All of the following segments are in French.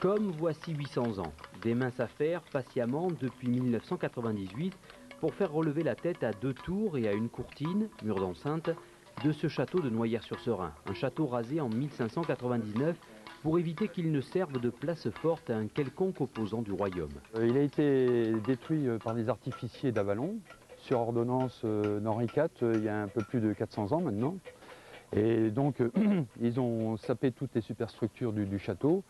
Comme voici 800 ans, des minces affaires patiemment depuis 1998 pour faire relever la tête à 2 tours et à une courtine, mur d'enceinte, de ce château de Noyers-sur-Serein. Un château rasé en 1599 pour éviter qu'il ne serve de place forte à un quelconque opposant du royaume. Il a été détruit par des artificiers d'Avalon, sur ordonnance d'Henri IV, il y a un peu plus de 400 ans maintenant. Et donc, ils ont sapé toutes les superstructures du château.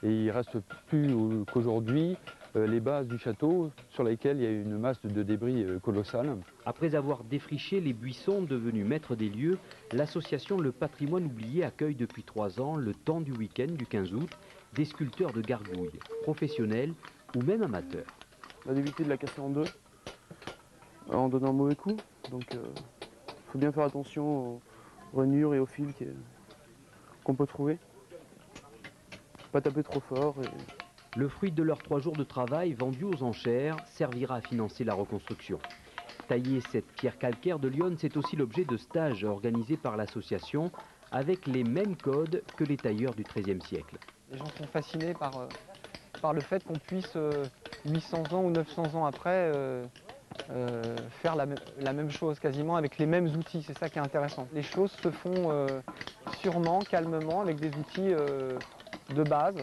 Et il ne reste plus qu'aujourd'hui les bases du château sur lesquelles il y a une masse de débris colossale. Après avoir défriché les buissons devenus maîtres des lieux, l'association Le Patrimoine Oublié accueille depuis 3 ans, le temps du week-end du 15 août, des sculpteurs de gargouilles, professionnels ou même amateurs. On a évité de la casser en deux en donnant un mauvais coup. Donc il faut bien faire attention aux rainures et aux fils qu'on peut trouver. Pas taper trop fort. Le fruit de leurs 3 jours de travail vendu aux enchères servira à financer la reconstruction. Tailler cette pierre calcaire de Lyon, c'est aussi l'objet de stages organisés par l'association avec les mêmes codes que les tailleurs du XIIIe siècle. Les gens sont fascinés par le fait qu'on puisse, 800 ans ou 900 ans après, faire la même chose quasiment avec les mêmes outils. C'est ça qui est intéressant. Les choses se font sûrement, calmement, avec des outils de base.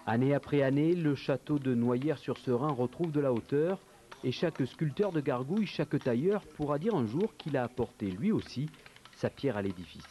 Année après année, le château de Noyers-sur-Serein retrouve de la hauteur et chaque sculpteur de gargouille, chaque tailleur pourra dire un jour qu'il a apporté lui aussi sa pierre à l'édifice.